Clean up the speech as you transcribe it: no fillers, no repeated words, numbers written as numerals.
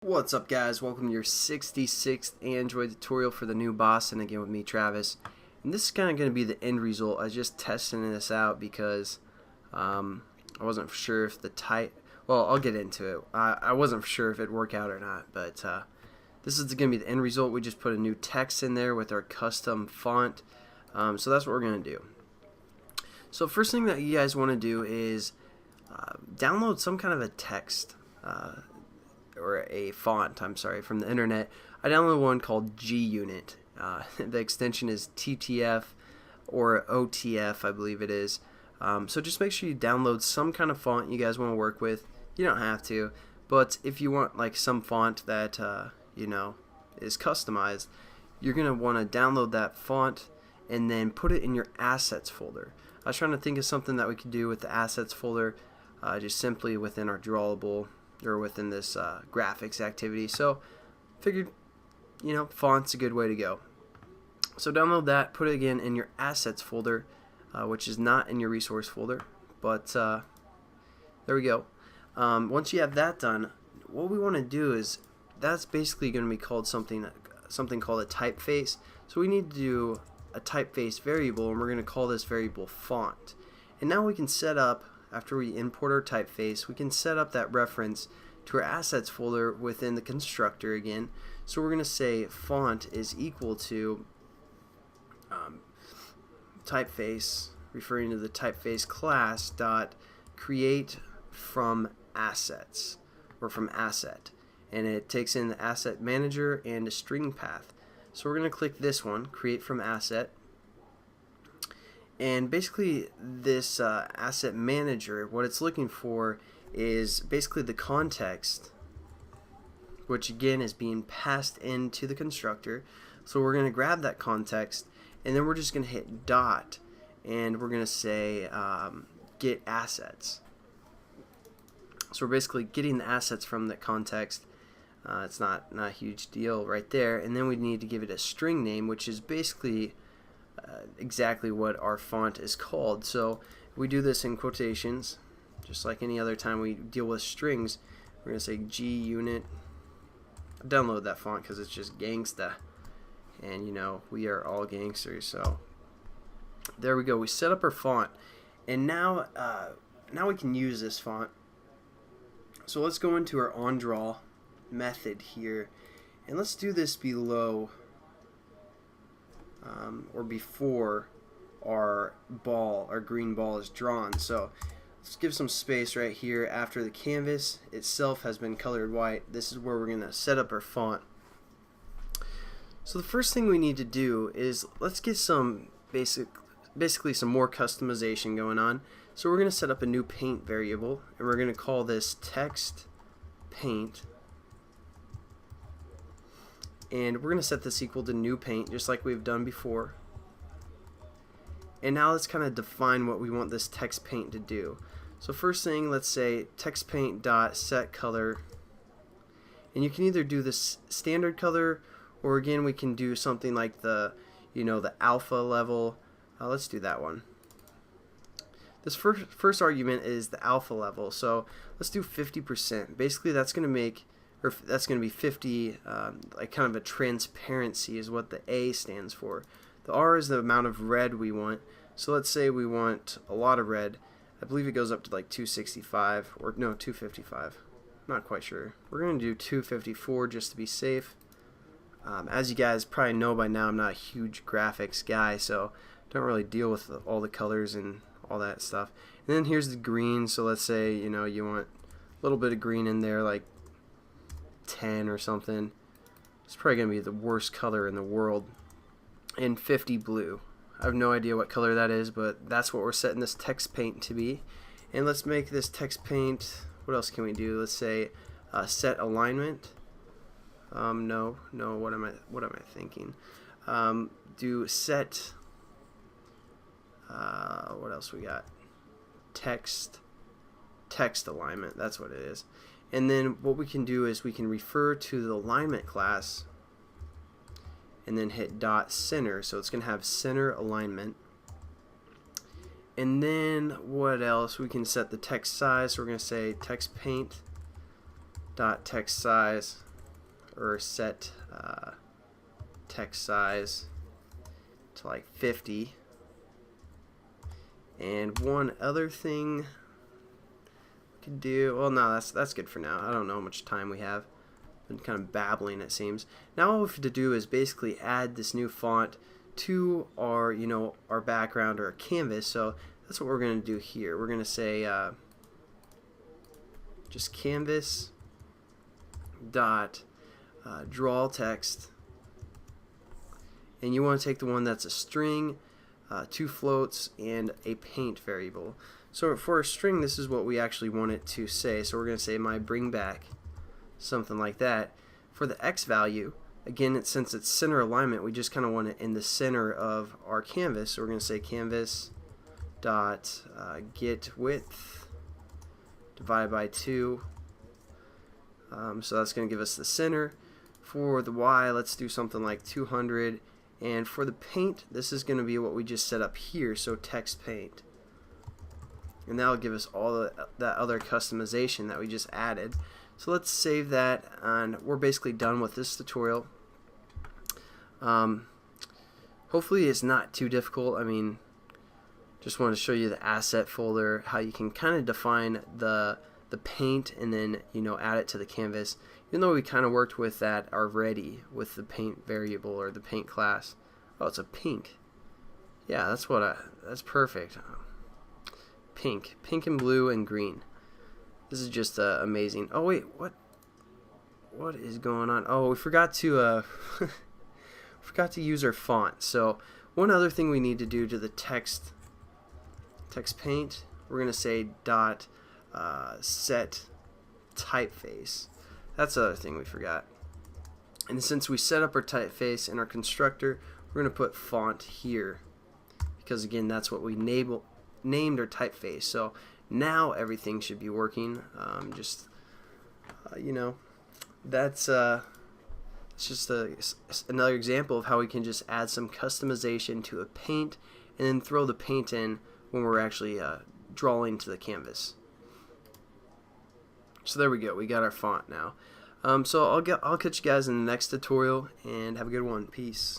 What's up, guys? Welcome to your 66th Android tutorial for the new boss, and again with me, Travis. And this is kind of going to be the end result. I was just testing this out because I wasn't sure if well, I'll get into it. I wasn't sure if it'd work out or not, but this is going to be the end result. We just put a new text in there with our custom font, so that's what we're going to do. So first thing that you guys want to do is download some kind of a text or a font, from the internet. I downloaded one called G-Unit. The extension is TTF or OTF, I believe it is. So just make sure you download some kind of font you guys want to work with. You don't have to, but if you want like some font that is customized, you're gonna want to download that font and then put it in your assets folder. I was trying to think of something that we could do with the assets folder, just simply within our drawable or within this graphics activity. So figured, font's a good way to go. So download that, put it again in your assets folder, which is not in your resource folder, but there we go. Once you have that done, what we want to do is, that's basically going to be called something called a typeface. So we need to do a typeface variable, and we're going to call this variable font. And now we can set up, after we import our typeface, we can set up that reference to our assets folder within the constructor again. So we're going to say font is equal to typeface, referring to the typeface class, dot create from assets, or from asset. And it takes in the asset manager and a string path. So we're going to click this one, create from asset. And basically this asset manager, what it's looking for is basically the context, which again is being passed into the constructor. So we're going to grab that context, and then we're just going to hit dot, and we're going to say get assets. So we're basically getting the assets from the context. It's not a huge deal right there. And then we need to give it a string name, which is basically exactly what our font is called. So we do this in quotations, just like any other time we deal with strings. We're going to say G-Unit. Download that font because it's just gangsta, and we are all gangsters. So there we go. We set up our font, and now we can use this font. So let's go into our onDraw method here, and let's do this below or before our green ball is drawn. So let's give some space right here after the canvas itself has been colored white. This is where we're going to set up our font. So the first thing we need to do is let's get some basically some more customization going on. So we're going to set up a new paint variable, and we're going to call this text paint. And we're going to set this equal to new paint, just like we've done before. And now let's kind of define what we want this text paint to do. So first thing, let's say text paint dot set color, and you can either do this standard color, or again we can do something like the the alpha level. Let's do that one. This first argument is the alpha level, so let's do 50%. Basically that's going to make, or that's going to be 50, like kind of a transparency is what the A stands for. The R is the amount of red we want. So let's say we want a lot of red. I believe it goes up to like 265, or no, 255. Not quite sure. We're going to do 254 just to be safe. As you guys probably know by now, I'm not a huge graphics guy, so don't really deal with all the colors and all that stuff. And then here's the green. So let's say you want a little bit of green in there, like 10 or something. It's probably going to be the worst color in the world. And 50 blue. I have no idea what color that is, but that's what we're setting this text paint to be. And let's make this text paint, what else can we do? Let's say set alignment. No, what am I thinking? Do set, what else we got? Text alignment, that's what it is. And then what we can do is we can refer to the alignment class and then hit dot center, so it's going to have center alignment. And then what else? We can set the text size, so we're going to say text paint dot text size or set text size to like 50. And one other thing we could do, well, no, that's good for now. I don't know how much time we have. Been kind of babbling, it seems. Now all we have to do is basically add this new font to our, our background or our canvas. So that's what we're going to do here. We're going to say just canvas dot draw text, and you want to take the one that's a string, 2 floats, and a paint variable. So for a string, this is what we actually want it to say. So we're going to say my bring back, something like that. For the X value, again, since it's center alignment, we just kind of want it in the center of our canvas. So we're going to say canvas dot get width divided by 2. So that's going to give us the center. For the Y, let's do something like 200. And for the paint, this is going to be what we just set up here, so text paint. And that'll give us all that other customization that we just added. So let's save that, and we're basically done with this tutorial. Hopefully it's not too difficult. I mean, just wanted to show you the asset folder, how you can kind of define the paint and then add it to the canvas, even though we kind of worked with that already with the paint variable or the paint class. Oh, it's a pink. Yeah, that's perfect. Pink and blue and green. This is just amazing. Oh wait, what is going on? Oh, we forgot to forgot to use our font. So one other thing we need to do to the text paint, we're gonna say dot set typeface. That's the other thing we forgot. And since we set up our typeface in our constructor, we're going to put font here, because again, that's what we named our typeface. So now everything should be working. That's it's just another example of how we can just add some customization to a paint and then throw the paint in when we're actually drawing to the canvas. So there we go, we got our font now. So I'll catch you guys in the next tutorial, and have a good one. Peace.